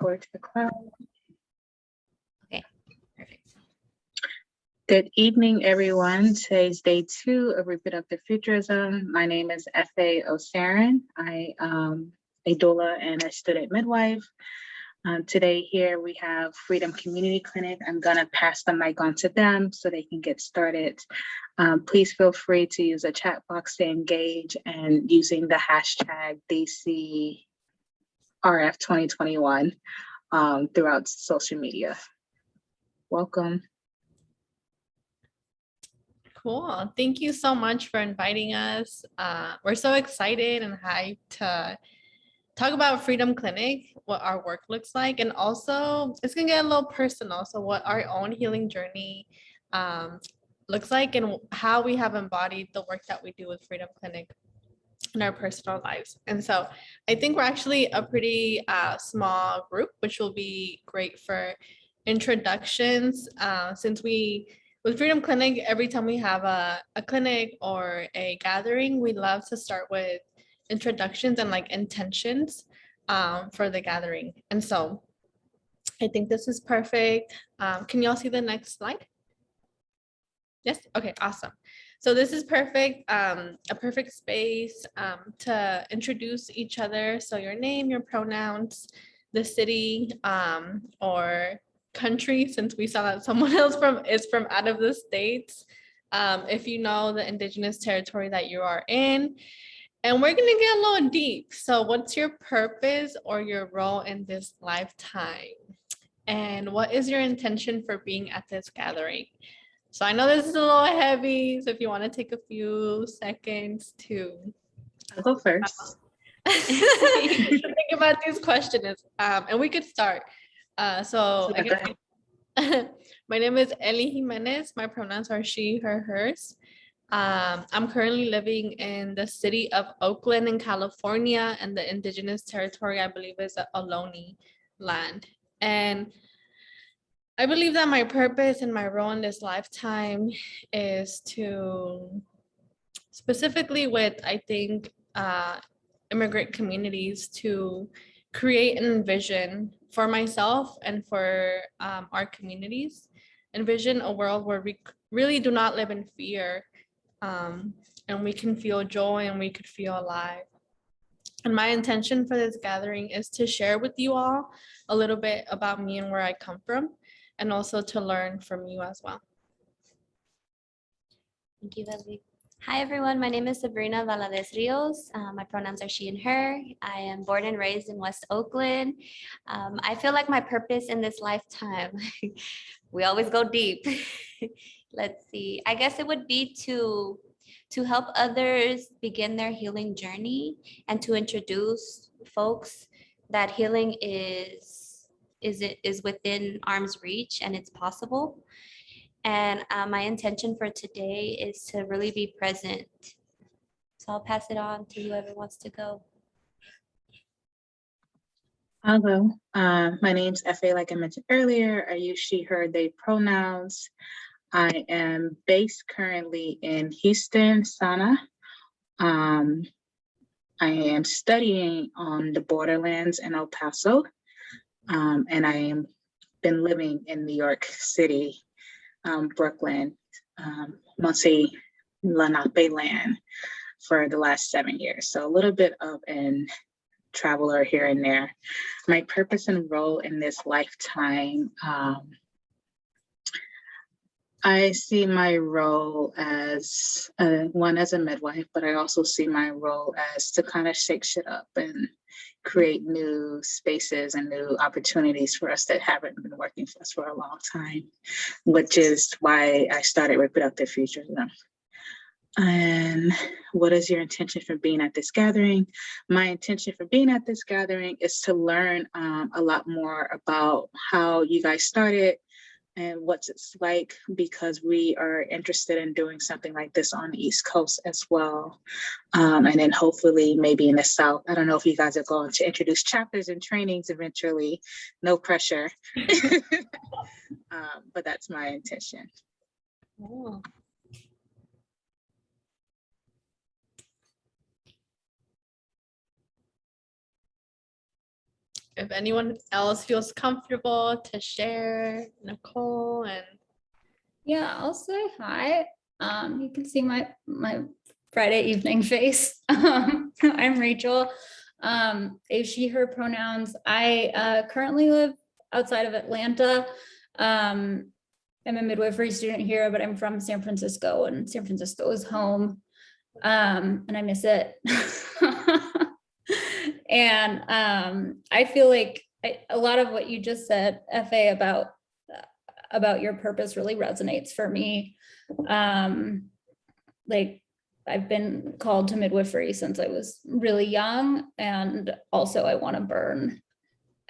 record to the cloud. Okay, perfect. Good evening, everyone. Today's day 2 of Reproductive Futurism. My name is F.A. O'Sarin. I am a doula and a student midwife. Today here we have Freedom Community Clinic. I'm gonna pass the mic on to them so they can get started. Please feel free to use a chat box to engage and using the hashtag DCRF2021 throughout social media. Welcome. Cool. Thank you so much for inviting us. We're so excited and hyped to talk about Freedom Clinic, what our work looks like, and also it's gonna get a little personal. So what our own healing journey looks like and how we have embodied the work that we do with Freedom Clinic in our personal lives. And so I think we're actually a pretty small group, which will be great for introductions since with Freedom Clinic, every time we have a clinic or a gathering, we love to start with introductions and like intentions for the gathering. And so I think this is perfect. Can y'all see the next slide? Yes, okay, awesome. So this is perfect, a perfect space to introduce each other. So your name, your pronouns, the city or country, since we saw that someone else is from out of the States. If you know the Indigenous territory that you are in. And we're gonna get a little deep. So what's your purpose or your role in this lifetime? And what is your intention for being at this gathering? So I know this is a little heavy, so if you wanna take a few seconds to I'll go first. think about these questions, and we could start. So again, my name is Eli Jimenez. My pronouns are she, her, hers. I'm currently living in the city of Oakland in California, and the Indigenous territory, I believe, is the Ohlone land. And I believe that my purpose and my role in this lifetime is to, specifically with, I think, immigrant communities, to create and envision for myself and for our communities, envision a world where we really do not live in fear, and we can feel joy and we could feel alive. And my intention for this gathering is to share with you all a little bit about me and where I come from, and also to learn from you as well. Thank you, Leslie. Hi, everyone. My name is Sabrina Valadez Rios. My pronouns are she and her. I am born and raised in West Oakland. I feel like my purpose in this lifetime, we always go deep. Let's see. I guess it would be to help others begin their healing journey and to introduce folks that healing is within arm's reach and it's possible. And my intention for today is to really be present. So I'll pass it on to whoever wants to go. I'll go. My name's F.A. like I mentioned earlier. I use she, her, they pronouns. I am based currently in Houston, Sana. I am studying on the borderlands in El Paso. And I am been living in New York City, Brooklyn, Muncie, Lenape land for the last 7 years. So a little bit of an traveler here and there. My purpose and role in this lifetime, I see my role as one as a midwife, but I also see my role as to kind of shake shit up and create new spaces and new opportunities for us that haven't been working for us for a long time, which is why I started Reproductive Futurism. And what is your intention for being at this gathering? My intention for being at this gathering is to learn a lot more about how you guys started and what it's like, because we are interested in doing something like this on the East Coast as well. And then hopefully maybe in the South. I don't know if you guys are going to introduce chapters and trainings eventually, no pressure. But that's my intention. Oh. if anyone else feels comfortable to share, Nicole and. Yeah, I'll say hi. You can see my Friday evening face. I'm Rachel. A she, her pronouns. I currently live outside of Atlanta. I'm a midwifery student here, but I'm from San Francisco, and San Francisco is home. And I miss it. And I feel like a lot of what you just said, FA, about your purpose really resonates for me. Like, I've been called to midwifery since I was really young, and also I want to burn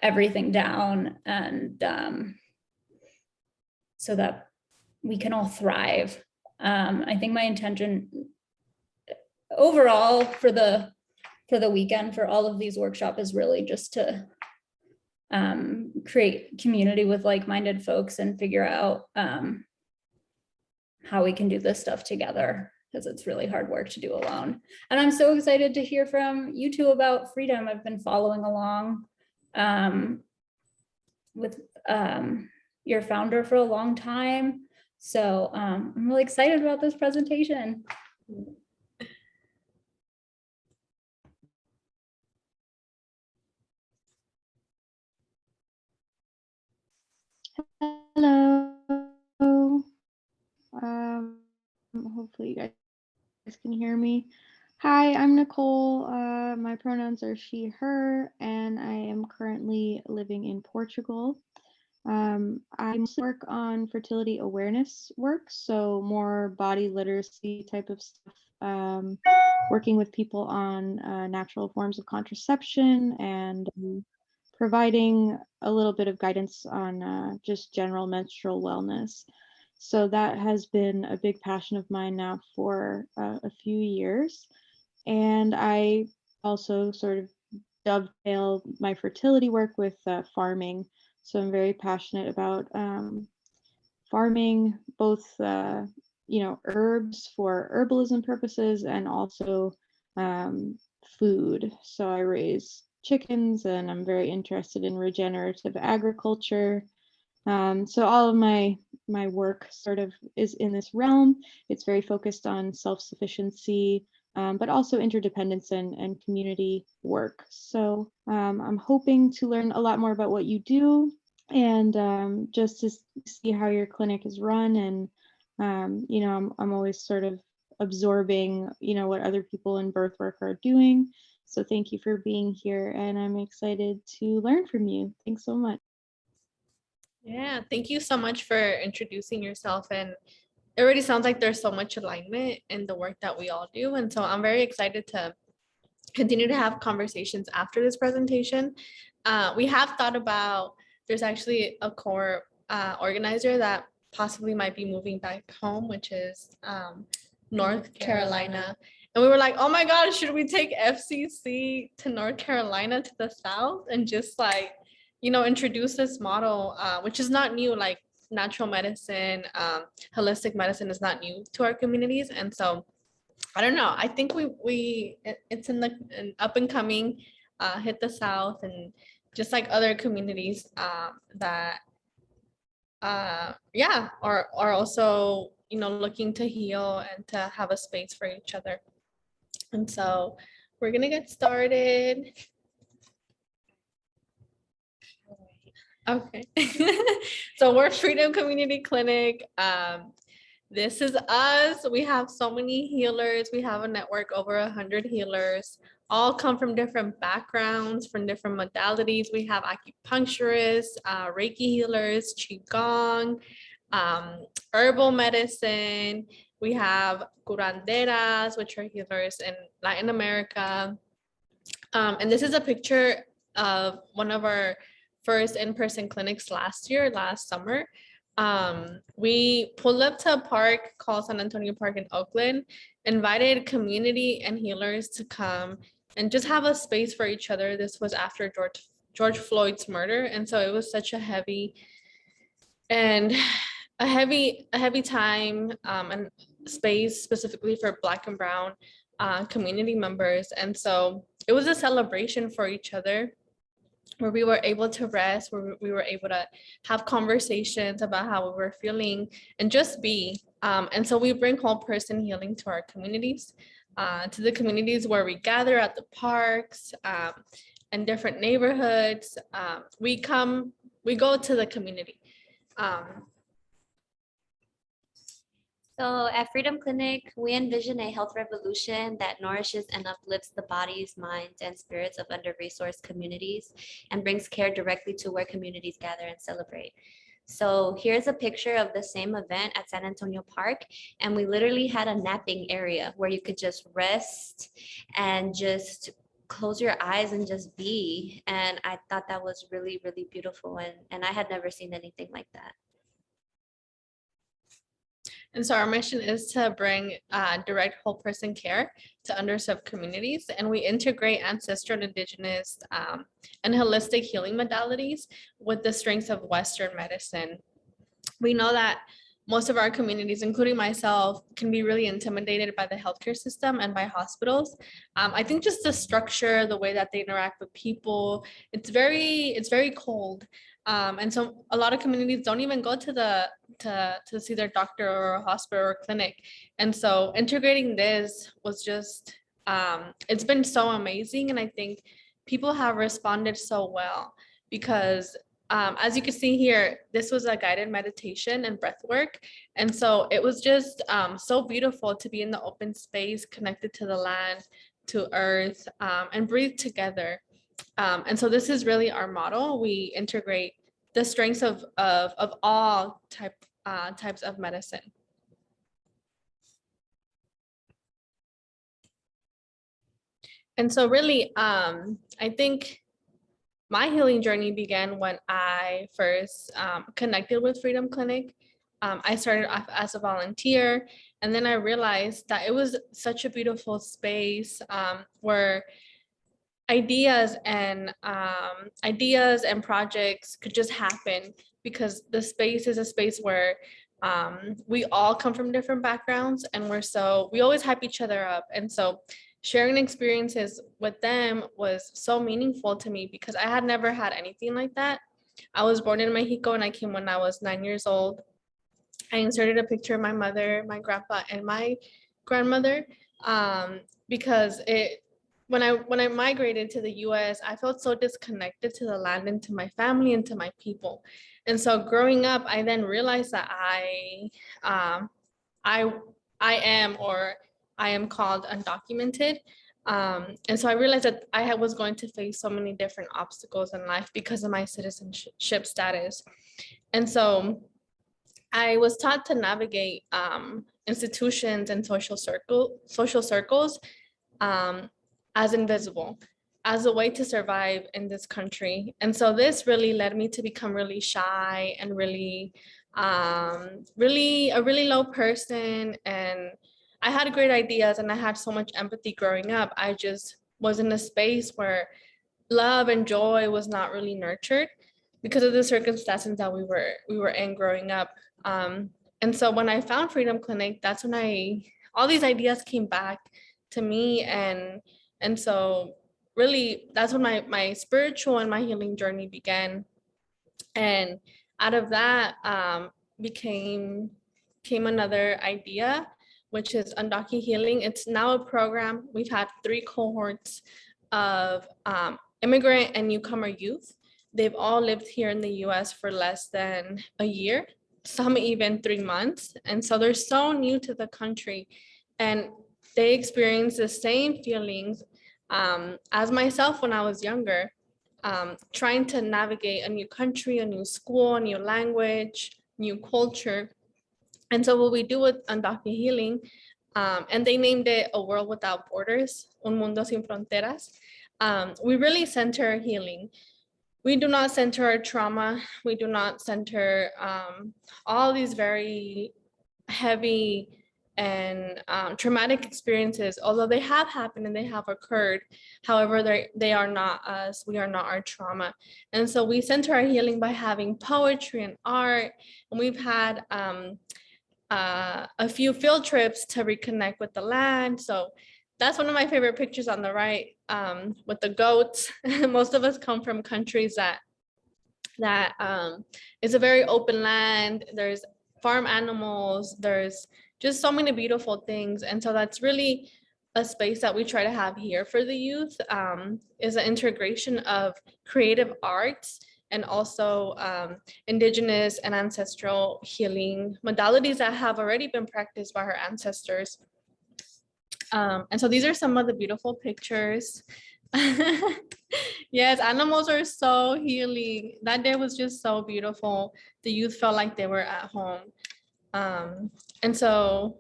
everything down, and so that we can all thrive. I think my intention overall for the weekend, for all of these workshops, is really just to create community with like-minded folks and figure out how we can do this stuff together, because it's really hard work to do alone. And I'm so excited to hear from you two about freedom. I've been following along with your founder for a long time. So I'm really excited about this presentation. Hello. Hopefully you guys can hear me. Hi, I'm Nicole. My pronouns are she, her, and I am currently living in Portugal. I mostly work on fertility awareness work, so more body literacy type of stuff, working with people on natural forms of contraception and providing a little bit of guidance on just general menstrual wellness. So that has been a big passion of mine now for a few years. And I also sort of dovetail my fertility work with farming. So I'm very passionate about farming, both herbs for herbalism purposes and also food. So I raise chickens, and I'm very interested in regenerative agriculture. So all of my work sort of is in this realm. It's very focused on self-sufficiency, but also interdependence and community work. So I'm hoping to learn a lot more about what you do, and just to see how your clinic is run. And I'm always sort of absorbing what other people in birth work are doing. So thank you for being here, and I'm excited to learn from you. Thanks so much. Yeah, thank you so much for introducing yourself. And it already sounds like there's so much alignment in the work that we all do. And so I'm very excited to continue to have conversations after this presentation. We have thought about, there's actually a core organizer that possibly might be moving back home, which is North Carolina. And we were like, oh my God, should we take FCC to North Carolina to the South and just like, introduce this model, which is not new, like natural medicine, holistic medicine is not new to our communities. And so I don't know, I think it's in an up and coming, hit the South, and just like other communities that are also looking to heal and to have a space for each other. And so we're gonna get started. Okay. So we're Freedom Community Clinic. This is us. We have so many healers. We have a network over 100 healers, all come from different backgrounds, from different modalities. We have acupuncturists, Reiki healers, Qigong, herbal medicine. We have curanderas, which are healers in Latin America. And this is a picture of one of our first in-person clinics last summer. We pulled up to a park called San Antonio Park in Oakland, invited community and healers to come and just have a space for each other. This was after George Floyd's murder. And so it was such a heavy time and space specifically for Black and Brown community members. And so it was a celebration for each other. where we were able to rest, where we were able to have conversations about how we were feeling and just be. And so we bring whole person healing to our communities, to the communities where we gather at the parks and different neighborhoods. We go to the community. So at Freedom Clinic, we envision a health revolution that nourishes and uplifts the bodies, minds, and spirits of under-resourced communities and brings care directly to where communities gather and celebrate. So here's a picture of the same event at San Antonio Park, and we literally had a napping area where you could just rest and just close your eyes and just be. And I thought that was really, really beautiful, and I had never seen anything like that. And so our mission is to bring direct whole person care to underserved communities. And we integrate ancestral, indigenous, and holistic healing modalities with the strengths of Western medicine. We know that most of our communities, including myself, can be really intimidated by the healthcare system and by hospitals. I think just the structure, the way that they interact with people, it's very cold. And so a lot of communities don't even go to see their doctor or a hospital or clinic. And so integrating this was just, it's been so amazing. And I think people have responded so well because as you can see here, this was a guided meditation and breath work. And so it was just so beautiful to be in the open space, connected to the land, to earth, and breathe together. And so this is really our model. We integrate the strengths of all types of medicine. And so really, I think my healing journey began when I first connected with Freedom Clinic. I started off as a volunteer, and then I realized that it was such a beautiful space where ideas and projects could just happen because the space is a space where we all come from different backgrounds, and we always hype each other up. And so sharing experiences with them was so meaningful to me because I had never had anything like that. I was born in Mexico and I came when I was 9 years old. I inserted a picture of my mother, my grandpa, and my grandmother because when I migrated to the US, I felt so disconnected to the land and to my family and to my people. And so growing up, I then realized that I am called undocumented. And so I realized that I was going to face so many different obstacles in life because of my citizenship status. And so I was taught to navigate institutions and social circles as invisible, as a way to survive in this country. And so this really led me to become really shy and really a really low person. And I had great ideas and I had so much empathy growing up. I just was in a space where love and joy was not really nurtured because of the circumstances that we were in growing up. And so when I found Freedom Clinic, that's when all these ideas came back to me. And so really that's when my spiritual and my healing journey began. And out of that came another idea, which is Undocumented Healing. It's now a program. We've had 3 cohorts of immigrant and newcomer youth. They've all lived here in the US for less than a year, some even 3 months. And so they're so new to the country and they experience the same feelings as myself when I was younger, trying to navigate a new country, a new school, a new language, new culture. And so what we do with Undocumented Healing, and they named it A World Without Borders, Un Mundo Sin Fronteras, we really center healing. We do not center our trauma. We do not center all these very heavy and traumatic experiences, although they have happened and they have occurred. However, they are not us. We are not our trauma. And so we center our healing by having poetry and art. And we've had a few field trips to reconnect with the land. So that's one of my favorite pictures on the right, with the goats. Most of us come from countries that is a very open land. There's farm animals. There's just so many beautiful things. And so that's really a space that we try to have here for the youth, is an integration of creative arts and also indigenous and ancestral healing modalities that have already been practiced by our ancestors. And so these are some of the beautiful pictures. Yes, animals are so healing. That day was just so beautiful. The youth felt like they were at home. And so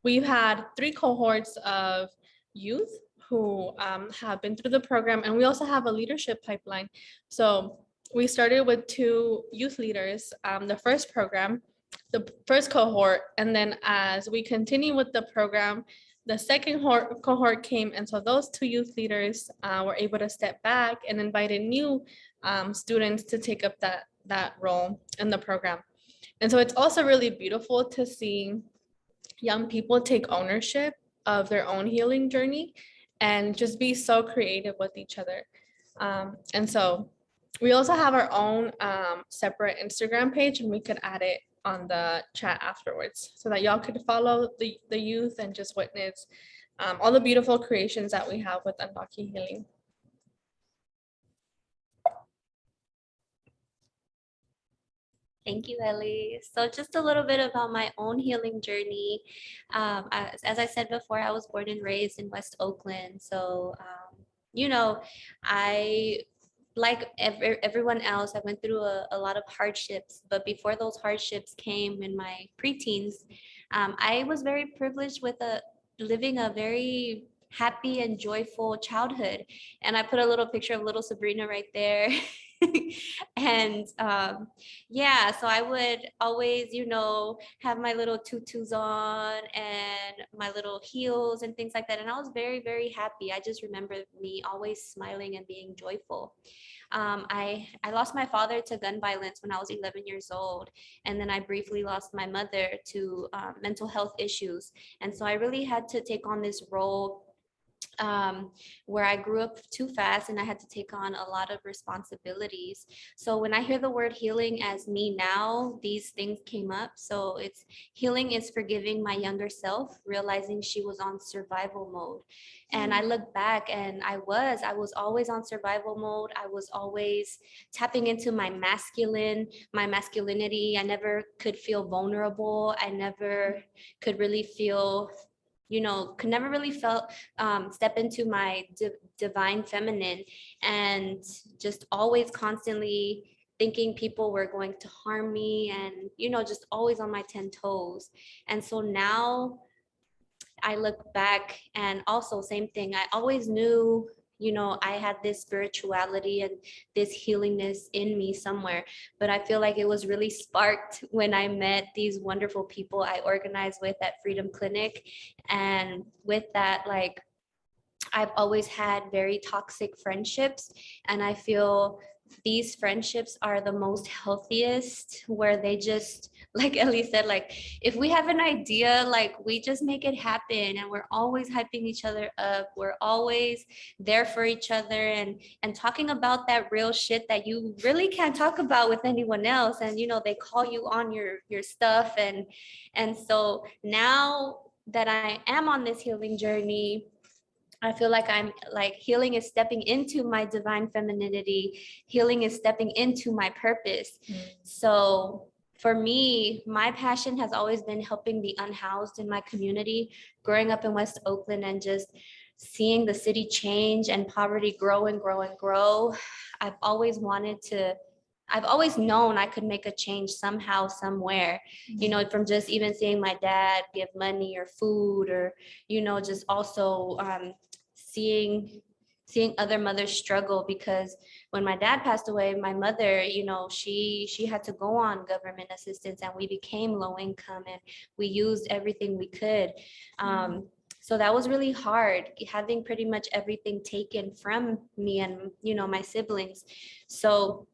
we've had 3 cohorts of youth who have been through the program, and we also have a leadership pipeline. So we started with 2 youth leaders, the first program, the first cohort, and then as we continue with the program, the second cohort came, and so those 2 youth leaders were able to step back and invited new students to take up that role in the program. And so it's also really beautiful to see young people take ownership of their own healing journey and just be so creative with each other. And so we also have our own separate Instagram page, and we could add it on the chat afterwards so that y'all could follow the youth and just witness all the beautiful creations that we have with Undocumented Healing. Thank you, Ellie. So just a little bit about my own healing journey. As I said before, I was born and raised in West Oakland. So, you know, I, like everyone else, I went through a lot of hardships. But before those hardships came in my preteens, I was very privileged with living a very happy and joyful childhood. And I put a little picture of little Sabrina right there. And yeah, so I would always, have my little tutus on and my little heels and things like that. And I was very, very happy. I just remember me always smiling and being joyful. I lost my father to gun violence when I was 11 years old. And then I briefly lost my mother to mental health issues. And so I really had to take on this role where I grew up too fast and I had to take on a lot of responsibilities. So when I hear the word healing as me now, these things came up. So it's healing is forgiving my younger self, realizing she was on survival mode. And I look back and I was always on survival mode. I was always tapping into my masculinity. I never could feel vulnerable. I never could really feel could never really step into my divine feminine, and just always constantly thinking people were going to harm me, and just always on my 10 toes. And so now I look back, and also same thing, I always knew I had this spirituality and this healingness in me somewhere, but I feel like it was really sparked when I met these wonderful people I organized with at Freedom Clinic. And with that, like, I've always had very toxic friendships, and I feel these friendships are the most healthiest, where they just, like Ellie said, like if we have an idea, like we just make it happen, and we're always hyping each other up. We're always there for each other, and talking about that real shit that you really can't talk about with anyone else. And they call you on your stuff, and so now that I am on this healing journey, I feel like healing is stepping into my divine femininity. Healing is stepping into my purpose. So for me, my passion has always been helping the unhoused in my community. Growing up in West Oakland and just seeing the city change and poverty grow and grow and grow, I've always known I could make a change somehow, somewhere, from just even seeing my dad give money or food, or, just also seeing other mothers struggle. Because when my dad passed away, my mother, she had to go on government assistance, and we became low income, and we used everything we could. So that was really hard, having pretty much everything taken from me and, my siblings. So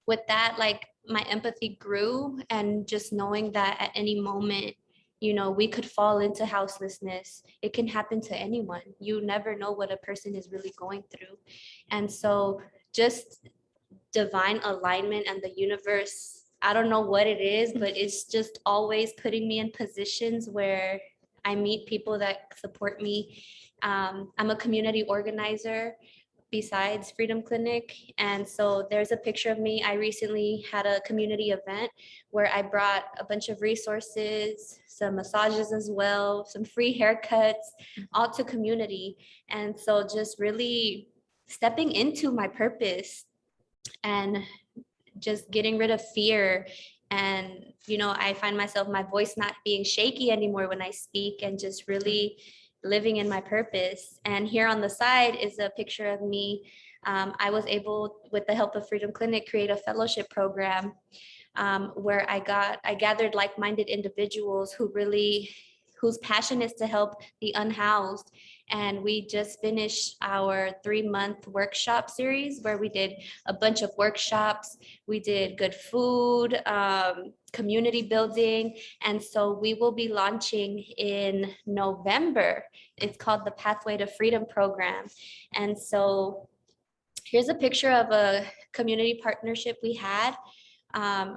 with that, like, my empathy grew, and just knowing that at any moment, you know, we could fall into houselessness. It can happen to anyone. You never know what a person is really going through. And so just divine alignment and the universe, I don't know what it is, but it's just always putting me in positions where I meet people that support me. I'm a community organizer besides Freedom Clinic. And so there's a picture of me. I recently had a community event where I brought a bunch of resources, some massages as well, some free haircuts, all to community. And so just really stepping into my purpose and just getting rid of fear. And, you know, I find myself, my voice not being shaky anymore when I speak, and just really living in my purpose. And here on the side is a picture of me. I was able, with the help of Freedom Clinic, create a fellowship program where I gathered like-minded individuals whose passion is to help the unhoused. And we just finished our 3-month workshop series where we did a bunch of workshops. We did good food, community building. And so we will be launching in November. It's called the Pathway to Freedom program. And so here's a picture of a community partnership we had,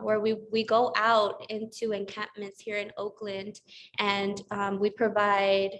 where we go out into encampments here in Oakland, and we provide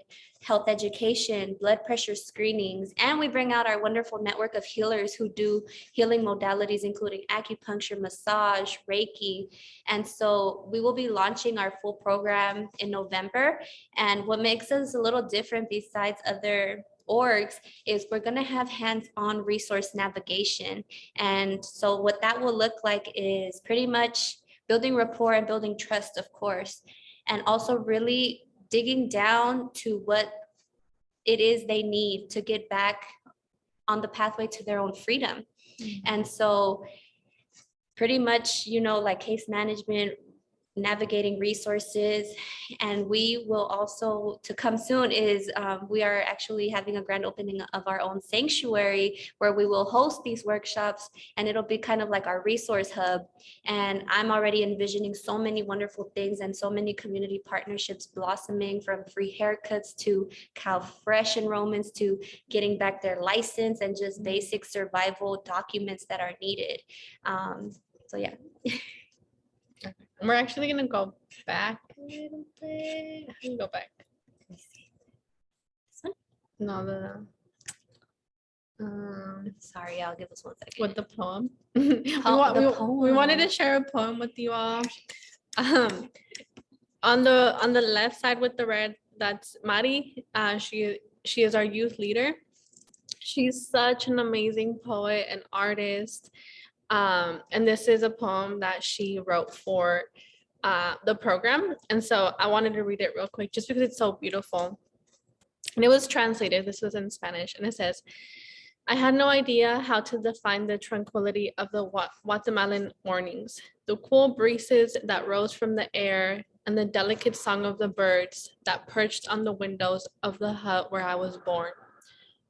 health education, blood pressure screenings, and we bring out our wonderful network of healers who do healing modalities, including acupuncture, massage, Reiki. And so we will be launching our full program in November. And what makes us a little different besides other orgs is we're going to have hands-on resource navigation. And so what that will look like is pretty much building rapport and building trust, of course, and also really digging down to what it is they need to get back on the pathway to their own freedom. And so pretty much, you know, like case management, navigating resources. And we will also, to come soon, is we are actually having a grand opening of our own sanctuary where we will host these workshops, and it'll be kind of like our resource hub. And I'm already envisioning so many wonderful things and so many community partnerships blossoming, from free haircuts to Cow Fresh enrollments to getting back their license and just basic survival documents that are needed. So yeah. We're actually gonna go back a little bit. How do you go back? No, Sorry, I'll give us 1 second. with the poem. Oh, We wanted to poem. share a poem with you all. On the left side with the red, that's Mari. She is our youth leader. She's such an amazing poet and artist. And this is a poem that she wrote for the program. And so I wanted to read it real quick just because it's so beautiful. And it was translated. This was in Spanish. And it says, I had no idea how to define the tranquility of the Guatemalan mornings, the cool breezes that rose from the air, and the delicate song of the birds that perched on the windows of the hut where I was born.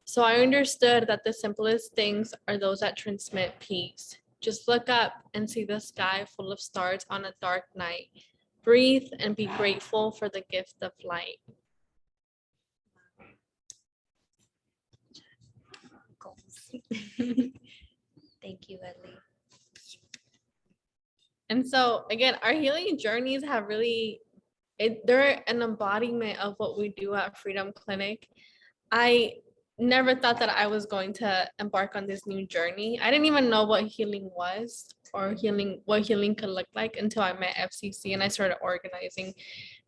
So I understood that the simplest things are those that transmit peace. Just look up and see the sky full of stars on a dark night. Breathe and be grateful for the gift of light. Thank you, Edley. And so again, our healing journeys have really, they're an embodiment of what we do at Freedom Clinic. I never thought that I was going to embark on this new journey. I didn't even know what healing was, or what healing could look like, until I met FCC and I started organizing.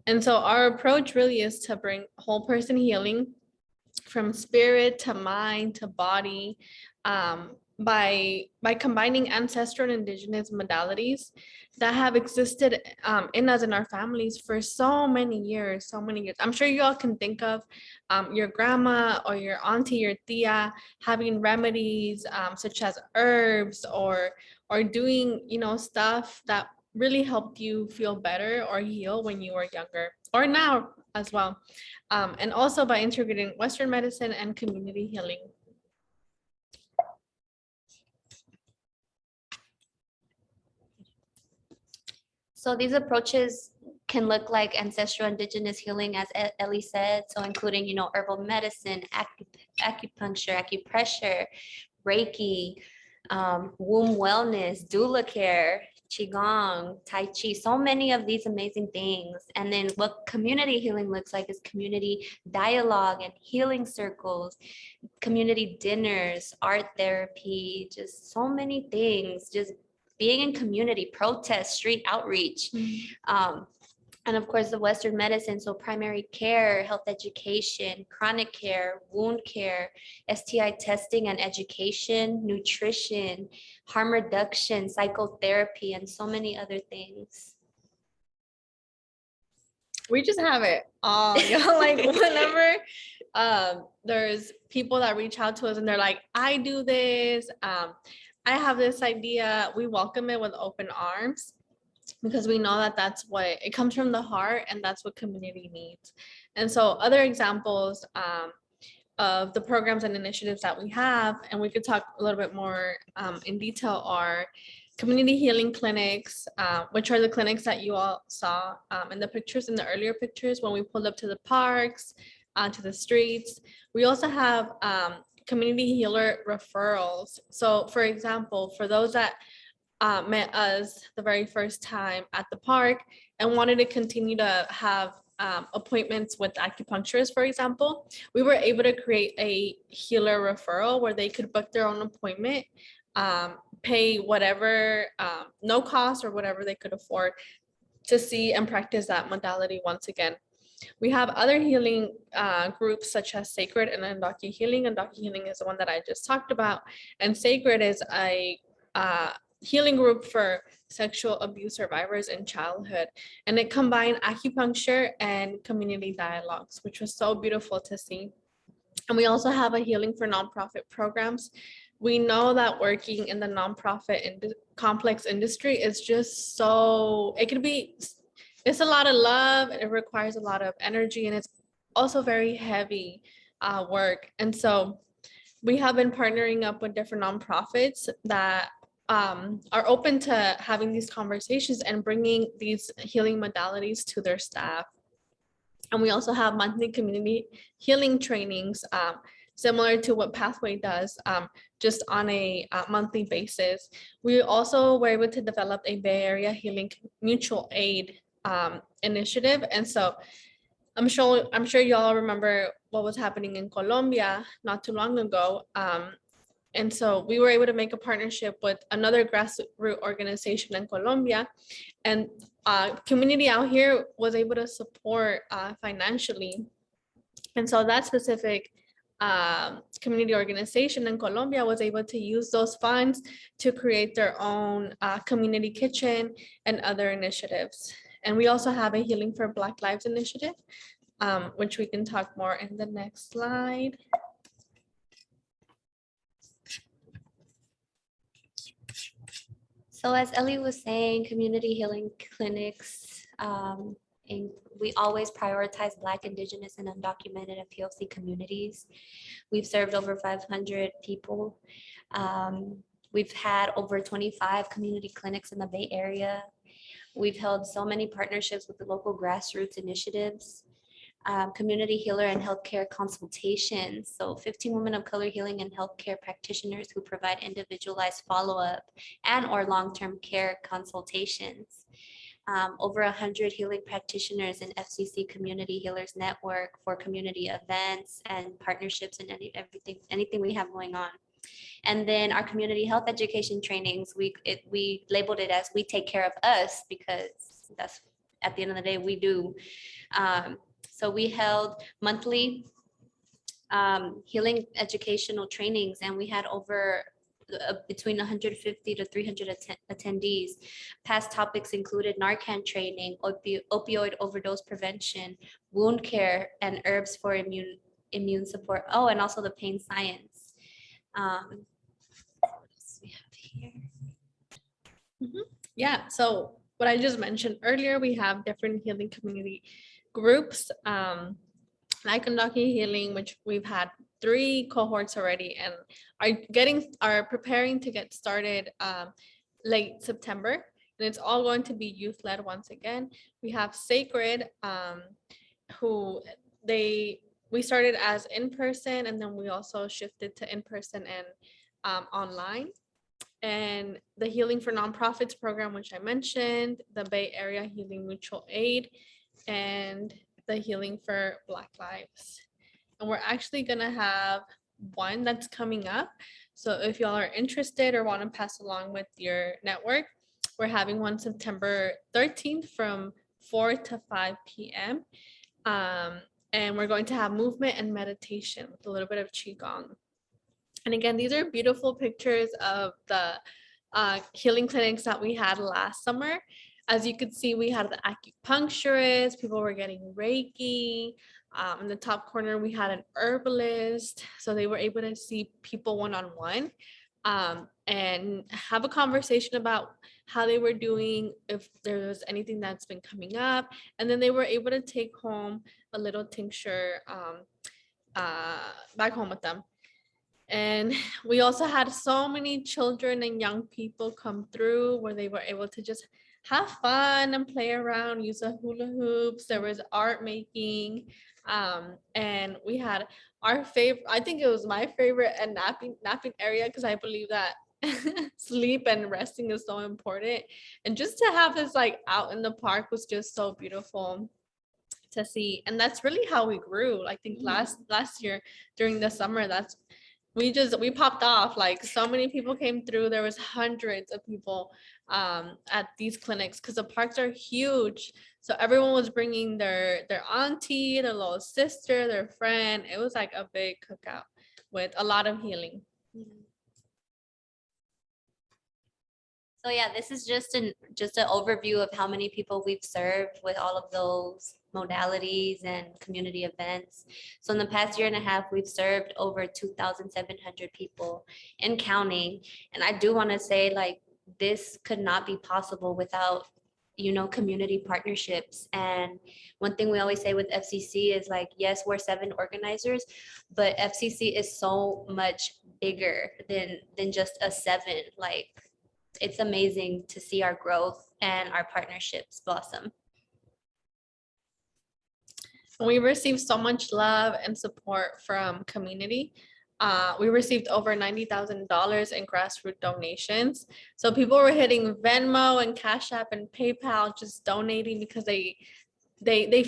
And so our approach really is to bring whole person healing from spirit to mind to body, by combining ancestral and indigenous modalities that have existed in us and our families for so many years. I'm sure you all can think of your grandma or your auntie, your tia having remedies such as herbs, or doing, you know, stuff that really helped you feel better or heal when you were younger, or now as well. And also by integrating Western medicine and community healing. So these approaches can look like ancestral indigenous healing, as Ellie said. So including, you know, herbal medicine, acupuncture, acupressure, Reiki, womb wellness, doula care, Qigong, Tai Chi, so many of these amazing things. And then what community healing looks like is community dialogue and healing circles, community dinners, art therapy, just so many things, just being in community, protest, street outreach. And of course, the Western medicine, so primary care, health education, chronic care, wound care, STI testing and education, nutrition, harm reduction, psychotherapy, and so many other things. We just have it all, you know, like whenever there's people that reach out to us and they're like, I do this, I have this idea, we welcome it with open arms, because we know that that's what it comes from the heart, and that's what community needs. And so other examples of the programs and initiatives that we have, and we could talk a little bit more in detail, are community healing clinics, which are the clinics that you all saw in the pictures, in the earlier pictures, when we pulled up to the parks, to the streets. We also have community healer referrals. So for example, for those that met us the very first time at the park and wanted to continue to have appointments with acupuncturists, for example, we were able to create a healer referral where they could book their own appointment, pay whatever, no cost or whatever they could afford to see and practice that modality once again. We have other healing groups such as Sacred and Undocumented Healing. Undocumented Healing is the one that I just talked about, and Sacred is a healing group for sexual abuse survivors in childhood, and it combined acupuncture and community dialogues, which was so beautiful to see. And we also have a healing for nonprofit programs. We know that working in the nonprofit complex industry is just so, it's a lot of love, and it requires a lot of energy, and it's also very heavy work. And so we have been partnering up with different nonprofits that are open to having these conversations and bringing these healing modalities to their staff. And we also have monthly community healing trainings, similar to what Pathway does, just on a monthly basis. We also were able to develop a Bay Area Healing Mutual Aid initiative. And so I'm sure you all remember what was happening in Colombia not too long ago. And so we were able to make a partnership with another grassroots organization in Colombia, and community out here was able to support financially. And so that specific community organization in Colombia was able to use those funds to create their own community kitchen and other initiatives. And we also have a Healing for Black Lives initiative, which we can talk more in the next slide. So as Ellie was saying, community healing clinics, and we always prioritize Black, Indigenous, and undocumented and POC communities. We've served over 500 people. We've had over 25 community clinics in the Bay Area. We've held so many partnerships with the local grassroots initiatives. Community healer and healthcare consultations. So 15 women of color healing and healthcare practitioners who provide individualized follow-up and or long-term care consultations. Over 100 healing practitioners in FCC Community Healers Network for community events and partnerships and anything we have going on. And then our community health education trainings, we labeled it as we take care of us, because that's at the end of the day we do. So we held monthly healing educational trainings, and we had over between 150 to 300 attendees. Past topics included Narcan training, opioid overdose prevention, wound care, and herbs for immune support. Oh, and also the pain science. What else we have here? Yeah, so what I just mentioned earlier, we have different healing community groups, like Undocumented Healing, which we've had 3 cohorts already and are preparing to get started late September. and it's all going to be youth led once again. We have Sacred, who we started as in person, and then we also shifted to in person and online. And the Healing for Nonprofits program, which I mentioned, the Bay Area Healing Mutual Aid, and the Healing for Black Lives. And we're actually gonna have one that's coming up. So if y'all are interested or want to pass along with your network, we're having one September 13th from 4 to 5 p.m. And we're going to have movement and meditation with a little bit of Qigong. And again, these are beautiful pictures of the healing clinics that we had last summer. As you could see, we had the acupuncturist, people were getting Reiki. In the top corner, we had an herbalist. So they were able to see people one-on-one and have a conversation about how they were doing, if there was anything that's been coming up. And then they were able to take home a little tincture back home with them. And we also had so many children and young people come through where they were able to just have fun and play around, use the hula hoops. There was art making. And we had our favorite, I think it was my favorite, and napping area, because I believe that sleep and resting is so important. And just to have this like out in the park was just so beautiful to see. And that's really how we grew. I think last year during the summer, we popped off. Like, so many people came through. There was hundreds of people at these clinics because the parks are huge. So everyone was bringing their auntie, their little sister, their friend. It was like a big cookout with a lot of healing. So yeah, this is just an overview of how many people we've served with all of those modalities and community events. So in the past year and a half, we've served over 2,700 people and counting. And I do want to say, like, this could not be possible without, community partnerships. And one thing we always say with FCC is, like, yes, we're 7 organizers, but FCC is so much bigger than just a 7. Like, it's amazing to see our growth and our partnerships blossom. We received so much love and support from community. We received over $90,000 in grassroots donations. So people were hitting Venmo and Cash App and PayPal, just donating because they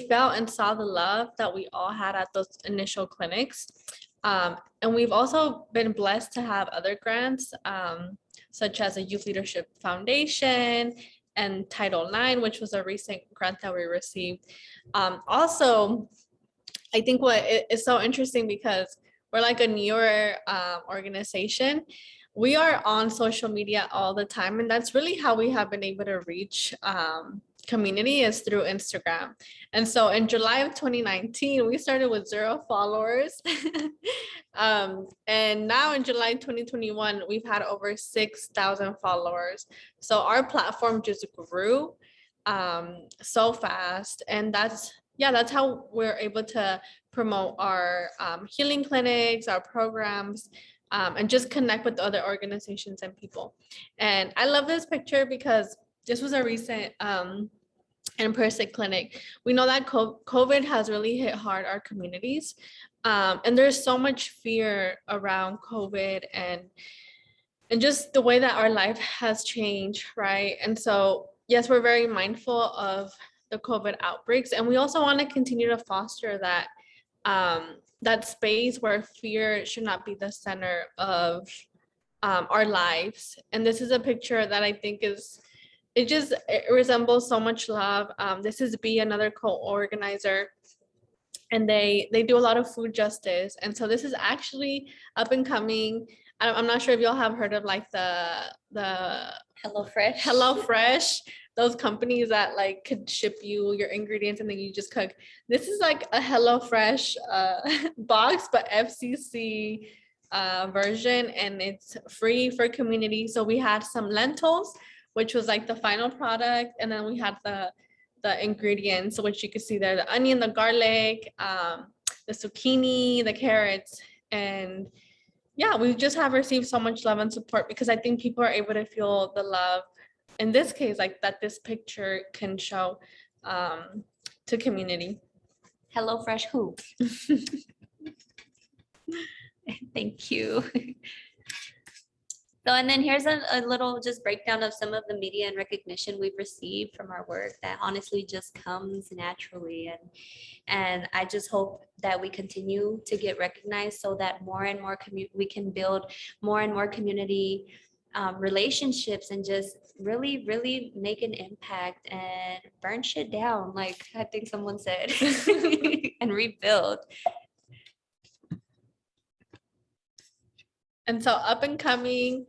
felt and saw the love that we all had at those initial clinics. And we've also been blessed to have other grants, such as a Youth Leadership Foundation and Title IX, which was a recent grant that we received. Also, I think what is so interesting, because we're like a newer organization, we are on social media all the time, and that's really how we have been able to reach community, is through Instagram. And so in July of 2019, we started with 0 followers. And now in July 2021, we've had over 6,000 followers. So our platform just grew so fast. And that's how we're able to promote our healing clinics, our programs, and just connect with other organizations and people. And I love this picture because this was a recent in-person clinic. We know that COVID has really hit hard our communities. And there's so much fear around COVID and just the way that our life has changed, right? And so, yes, we're very mindful of the COVID outbreaks. And we also want to continue to foster that that space where fear should not be the center of our lives. And this is a picture that I think it resembles so much love. This is B, another co-organizer, and they do a lot of food justice. And so this is actually up and coming. I'm not sure if y'all have heard of like the HelloFresh, those companies that like could ship you your ingredients and then you just cook. This is like a HelloFresh box, but FCC version, and it's free for community. So we had some lentils, which was like the final product, and then we had the ingredients, which you can see there: the onion, the garlic, the zucchini, the carrots. And yeah, we just have received so much love and support because I think people are able to feel the love in this case, like that this picture can show to community. Hello Fresh who? Thank you. So, and then here's a little just breakdown of some of the media and recognition we've received from our work that honestly just comes naturally. And I just hope that we continue to get recognized so that more and more we can build more and more community relationships and just really, really make an impact and burn shit down, like I think someone said, and rebuild. And so up and coming,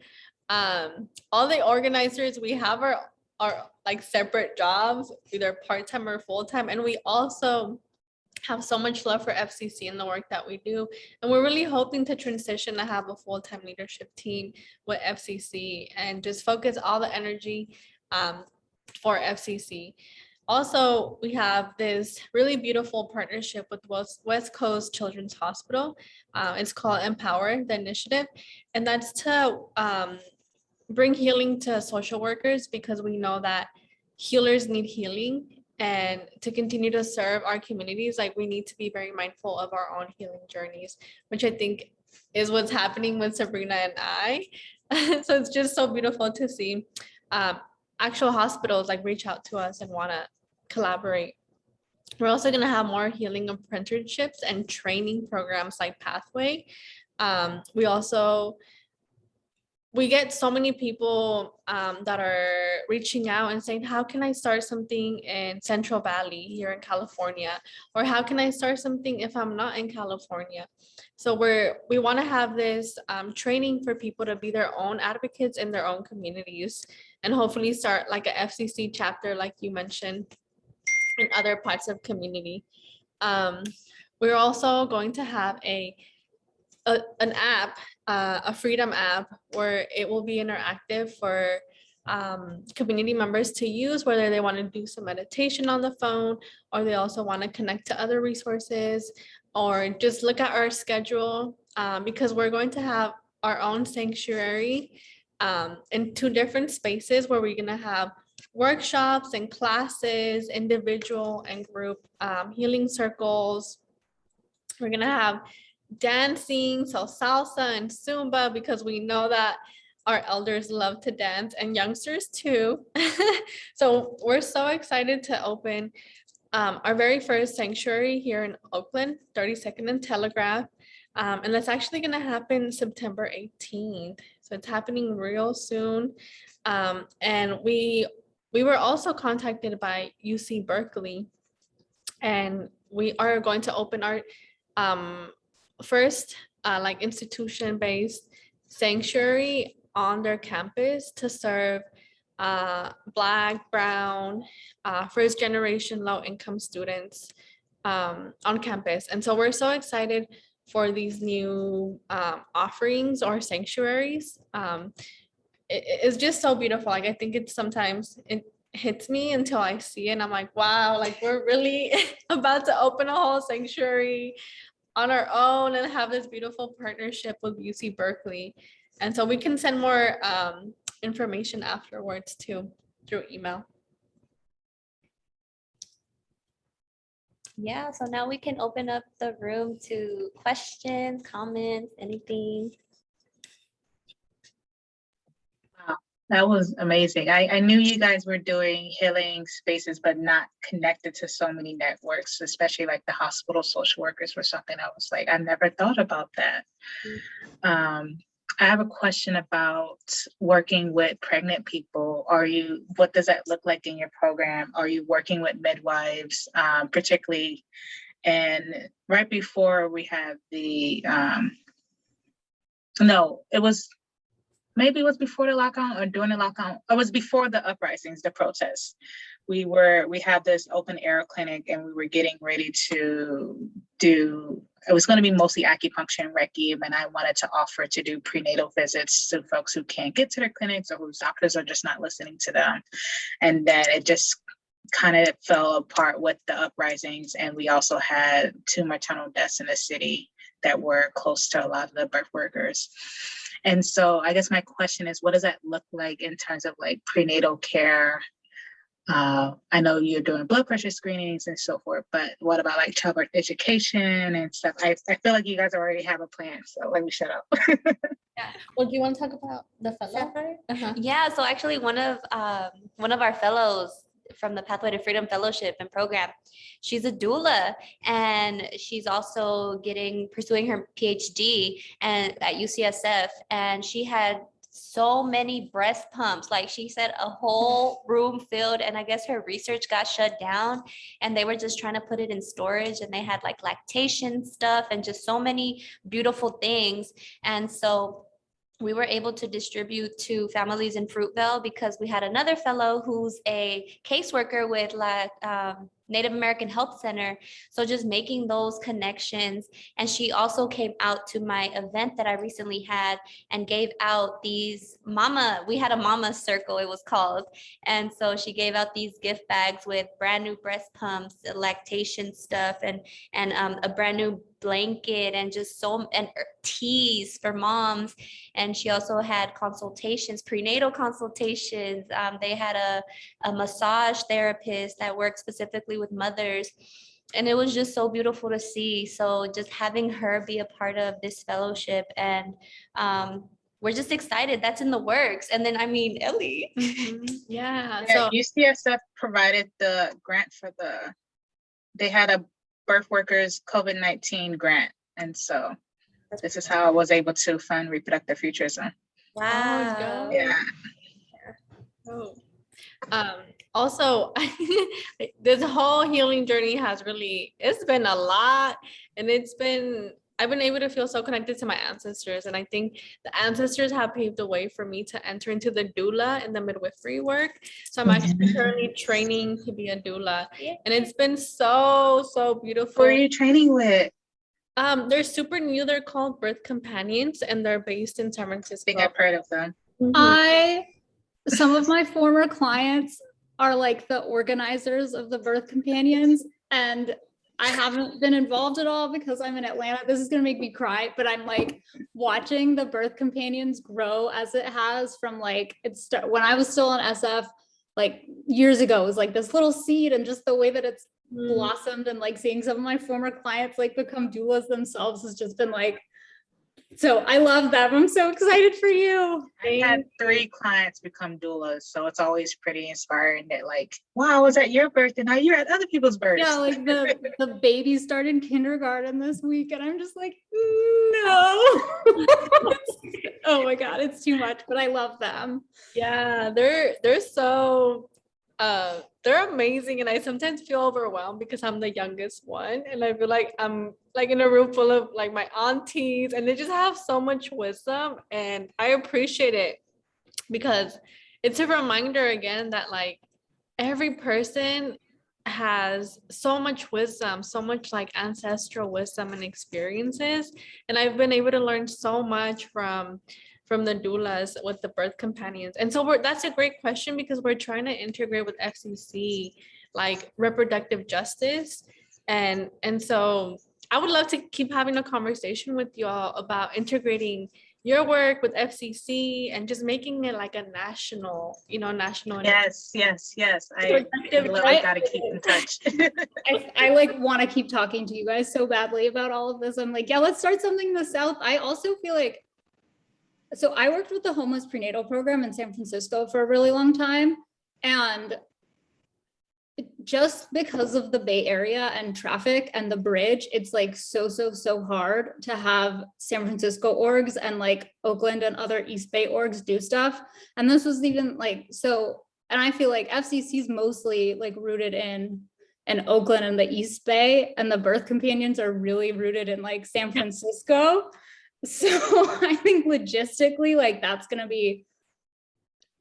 all the organizers, we have our like separate jobs, either part-time or full-time. And we also have so much love for FCC and the work that we do. And we're really hoping to transition to have a full-time leadership team with FCC and just focus all the energy for FCC. Also, we have this really beautiful partnership with West Coast Children's Hospital. It's called Empower, the initiative. And that's to bring healing to social workers, because we know that healers need healing. And to continue to serve our communities, like we need to be very mindful of our own healing journeys, which I think is what's happening with Sabrina and I. So it's just so beautiful to see actual hospitals like reach out to us and want to collaborate. We're also going to have more healing apprenticeships and training programs like Pathway. We get so many people that are reaching out and saying, how can I start something in Central Valley here in California? Or how can I start something if I'm not in California? So we want to have this training for people to be their own advocates in their own communities, and hopefully start like a FCC chapter, like you mentioned, in other parts of community. We're also going to have an app, a freedom app, where it will be interactive for community members to use, whether they want to do some meditation on the phone, or they also want to connect to other resources, or just look at our schedule, because we're going to have our own sanctuary in 2 different spaces where we're going to have workshops and classes, individual and group healing circles. We're going to have dancing, so salsa and Zumba, because we know that our elders love to dance and youngsters too. So we're so excited to open our very first sanctuary here in Oakland, 32nd and Telegraph. And that's actually going to happen September 18th. So it's happening real soon. And we were also contacted by UC Berkeley, and we are going to open our first like institution-based sanctuary on their campus to serve Black, Brown, first generation low-income students on campus. And so we're so excited for these new offerings or sanctuaries. It's just so beautiful. Like I think it's sometimes it hits me until I see it, and I'm like, wow, like we're really about to open a whole sanctuary on our own and have this beautiful partnership with UC Berkeley. And so we can send more information afterwards too, through email. Yeah, so now we can open up the room to questions, comments, anything. Wow, that was amazing. I knew you guys were doing healing spaces, but not connected to so many networks, especially like the hospital social workers were something I was like, I never thought about that. I have a question about working with pregnant people. What does that look like in your program? Are you working with midwives, particularly? And right before we had maybe it was before the lockdown or during the lockdown. It was before the uprisings, the protests. We had this open air clinic, and we were getting ready to do, it was going to be mostly acupuncture and Reiki, and I wanted to offer to do prenatal visits to folks who can't get to their clinics or whose doctors are just not listening to them. And then it just kind of fell apart with the uprisings. And we also had 2 maternal deaths in the city that were close to a lot of the birth workers. And so I guess my question is, what does that look like in terms of like prenatal care? I know you're doing blood pressure screenings and so forth, but what about like childbirth education and stuff? I feel like you guys already have a plan, so let me shut up. Yeah. Well, do you want to talk about the fellow? Uh-huh. Yeah, so actually one of our fellows from the Pathway to Freedom Fellowship and program, she's a doula, and she's also pursuing her PhD and at UCSF, and she had so many breast pumps, like she said, a whole room filled, and I guess her research got shut down and they were just trying to put it in storage, and they had like lactation stuff and just so many beautiful things. And so we were able to distribute to families in Fruitvale because we had another fellow who's a caseworker with Native American Health Center. So just making those connections. And she also came out to my event that I recently had and gave out these we had a mama circle, it was called. And so she gave out these gift bags with brand new breast pumps, lactation stuff, and a brand new blanket, and just and teas for moms. And she also had consultations, prenatal consultations. They had a massage therapist that worked specifically with mothers. And it was just so beautiful to see. So just having her be a part of this fellowship, and we're just excited. That's in the works. And then, I mean, Ellie. Yeah. Yeah, So UCSF provided the grant they had a birth workers COVID-19 grant. And so this is how I was able to fund reproductive futurism. Wow. Yeah. Oh. Also, this whole healing journey it's been a lot, and I've been able to feel so connected to my ancestors, and I think the ancestors have paved the way for me to enter into the doula and the midwifery work. So I'm actually currently training to be a doula, and it's been so beautiful. Who are you training with? They're super new. They're called Birth Companions, and they're based in San Francisco. I think I've heard of them. Some of my former clients are like the organizers of the Birth Companions, and I haven't been involved at all because I'm in Atlanta. This is gonna make me cry, but I'm like watching the Birth Companions grow as it has from like when I was still in SF, like years ago. It was like this little seed, and just the way that it's blossomed, and like seeing some of my former clients like become doulas themselves has just been like, so I love them. I'm so excited for you. I had 3 clients become doulas, so it's always pretty inspiring that like, wow, I was at your birth and now you're at other people's births. Yeah, like the baby started kindergarten this week, and I'm just like, no. Oh my God, it's too much, but I love them. Yeah, they're so they're amazing, and I sometimes feel overwhelmed because I'm the youngest one, and I feel like I'm like in a room full of like my aunties, and they just have so much wisdom, and I appreciate it because it's a reminder again that like every person has so much wisdom, so much like ancestral wisdom and experiences, and I've been able to learn so much from the doulas with the Birth Companions. And so that's a great question because we're trying to integrate with FCC like reproductive justice, and so I would love to keep having a conversation with you all about integrating your work with FCC and just making it like a national. Yes. I gotta keep in touch. I like want to keep talking to you guys so badly about all of this. I'm like, yeah, let's start something in the South. I also feel like, so I worked with the homeless prenatal program in San Francisco for a really long time. And just because of the Bay Area and traffic and the bridge, it's like so hard to have San Francisco orgs and like Oakland and other East Bay orgs do stuff. And this was even like, so, and I feel like FCC is mostly like rooted in Oakland and the East Bay, and the Birth Companions are really rooted in like San Francisco. So I think logistically, like that's going to be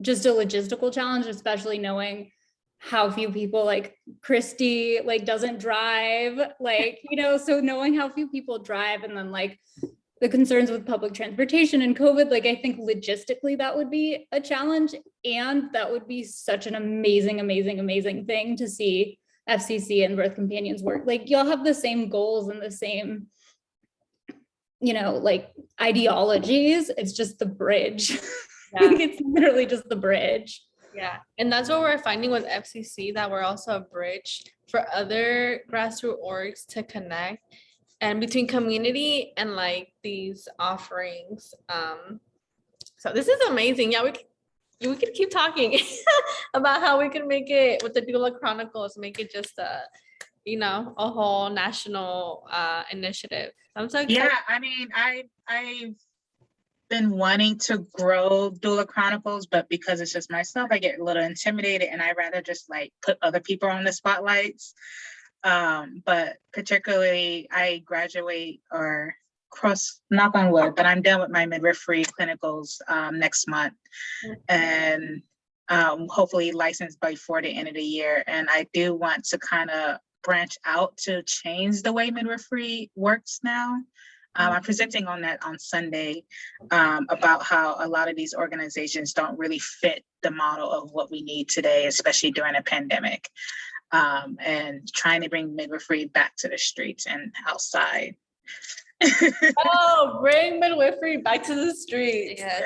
just a logistical challenge, especially knowing how few people, like Christy like doesn't drive, like, so knowing how few people drive, and then like the concerns with public transportation and COVID, like I think logistically that would be a challenge, and that would be such an amazing thing to see FCC and Birth Companions work. Like y'all have the same goals and the same like ideologies. It's just the bridge. Yeah. It's literally just the bridge. Yeah, and that's what we're finding with FCC, that we're also a bridge for other grassroots orgs to connect and between community and like these offerings. So this is amazing. Yeah, we could keep talking about how we can make it with the Doula Chronicles, make it just a whole national initiative. I'm so excited. Yeah, I mean, I've been wanting to grow Doula Chronicles, but because it's just myself, I get a little intimidated, and I rather just like put other people on the spotlights. But particularly, I graduate or knock on wood, but I'm done with my midwifery clinicals next month, and hopefully licensed before the end of the year. And I do want to kind of branch out to change the way midwifery works now. I'm presenting on that on Sunday about how a lot of these organizations don't really fit the model of what we need today, especially during a pandemic, and trying to bring midwifery back to the streets and outside. Oh, bring midwifery back to the streets. Yes.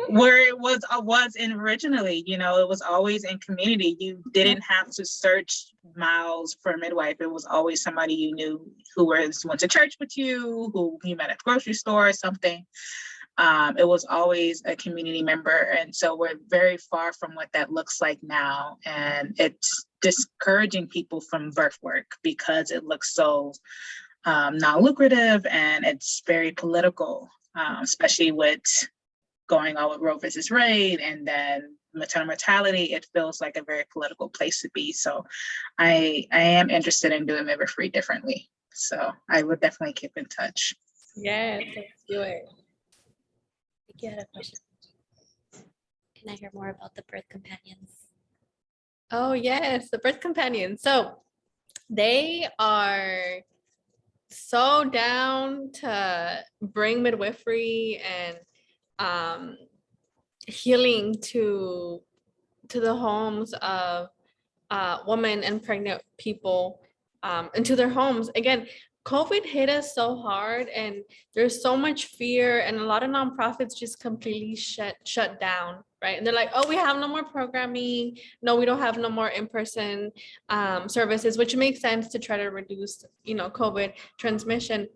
Where it was originally, it was always in community. You didn't have to search miles for a midwife. It was always somebody you knew who went to church with you, who you met at the grocery store or something. It was always a community member. And so we're very far from what that looks like now. And it's discouraging people from birth work because it looks so non-lucrative, and it's very political, especially with going on with Roe versus Wade and then maternal mortality. It feels like a very political place to be. So I am interested in doing midwifery differently. So I would definitely keep in touch. Yes, let's do it. You had a question. Can I hear more about the birth companions? Oh yes, the birth companions. So they are so down to bring midwifery and healing to the homes of women and pregnant people, into their homes. Again, COVID hit us so hard, and there's so much fear, and a lot of nonprofits just completely shut down, right? And they're like, oh, we have no more programming. No, we don't have no more in-person services, which makes sense to try to reduce, COVID transmission.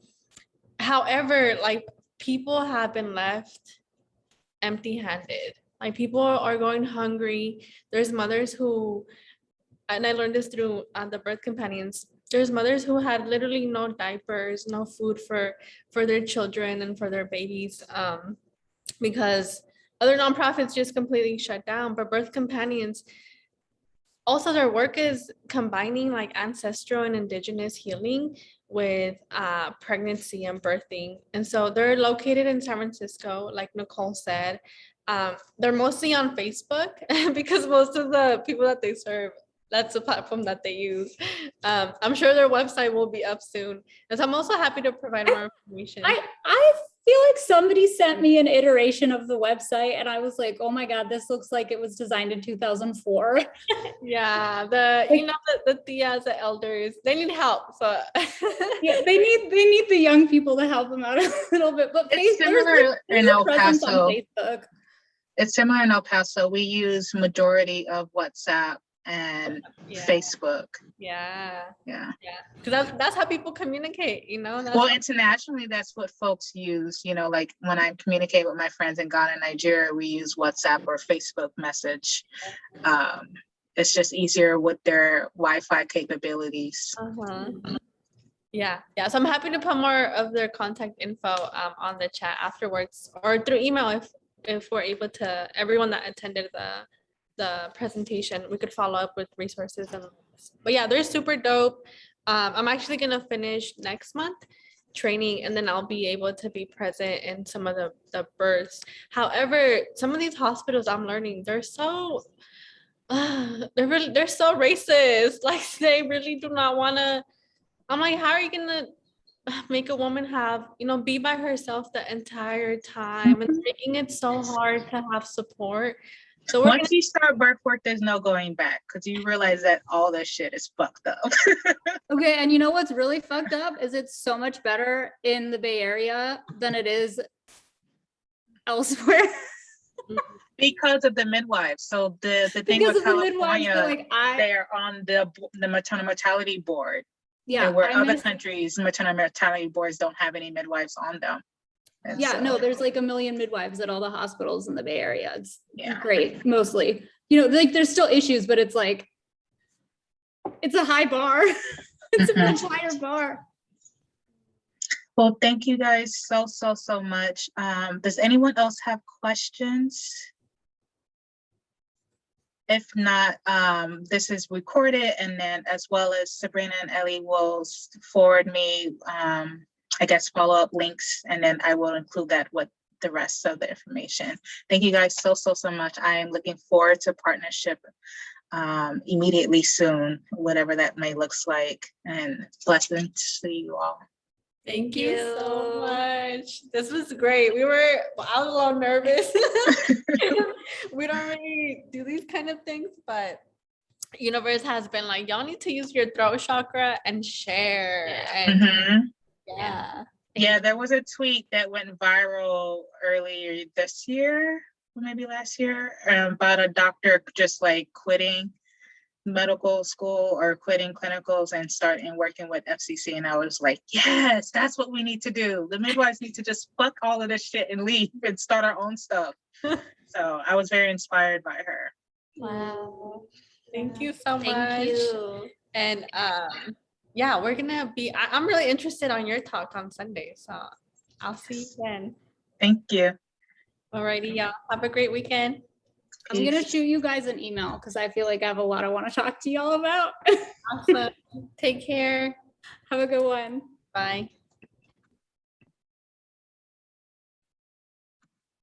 However, like, people have been left empty-handed. Like, people are going hungry. There's mothers who, and I learned this through the birth companions, there's mothers who had literally no diapers, no food for their children and for their babies, because other nonprofits just completely shut down. But birth companions, also their work is combining like ancestral and indigenous healing with pregnancy and birthing. And so they're located in San Francisco, like Nicole said. They're mostly on Facebook because most of the people that they serve, that's the platform that they use. I'm sure their website will be up soon. And so I'm also happy to provide more information. I feel like somebody sent me an iteration of the website, and I was like, oh my God, this looks like it was designed in 2004. Yeah, the tias, the elders, they need help. So yeah, they need the young people to help them out a little bit. But it's similar in El Paso. It's similar in El Paso. We use majority of WhatsApp and Facebook. Yeah. Because that's how people communicate, Well, internationally, that's what folks use. Like when I communicate with my friends in Ghana and Nigeria, we use WhatsApp or Facebook message. It's just easier with their Wi-Fi capabilities. Yeah. So I'm happy to put more of their contact info on the chat afterwards, or through email if we're able to. Everyone that attended the presentation, we could follow up with resources. But yeah, they're super dope. I'm actually gonna finish next month training, and then I'll be able to be present in some of the births. However, some of these hospitals, I'm learning, they're so they're so racist. Like, they really do not want to. I'm like, how are you gonna make a woman have, be by herself the entire time? It's making it so hard to have support. So we're Once you start birth work, there's no going back because you realize that all this shit is fucked up. Okay, and you know what's really fucked up is it's so much better in the Bay Area than it is elsewhere. Because of the midwives. So the thing Because with of the midwives, California, but like they're on the maternal mortality board. yeah, and where I other miss- countries, maternal mortality boards don't have any midwives on them. And yeah, so, no, there's like 1 million midwives at all the hospitals in the Bay Area. It's Yeah. great, mostly. You know, like there's still issues, but it's like it's a high bar. It's a much higher bar. Well, thank you guys so much. Does anyone else have questions? If not, this is recorded, and then as well as Sabrina and Ellie will forward me, I guess, follow-up links, and then I will include that with the rest of the information. Thank you guys so much. I am looking forward to partnership immediately soon, whatever that may looks like, and blessings to you all. Thank you so much. This was great. I was a little nervous. We don't really do these kind of things, but universe has been like, y'all need to use your throat chakra and share. And Yeah, there was a tweet that went viral earlier this year, or maybe last year, about a doctor just like quitting medical school or quitting clinicals and starting working with FCC. And I was like, yes, that's what we need to do. The midwives need to just fuck all of this shit and leave and start our own stuff. So I was very inspired by her. Wow. Thank you so much. Thank you. And yeah, we're gonna be, I'm really interested on your talk on Sunday. So I'll see you then. Thank you. Alrighty, y'all. Have a great weekend. I'm gonna shoot you guys an email because I feel like I have a lot I want to talk to y'all about. Awesome. Take care. Have a good one. Bye.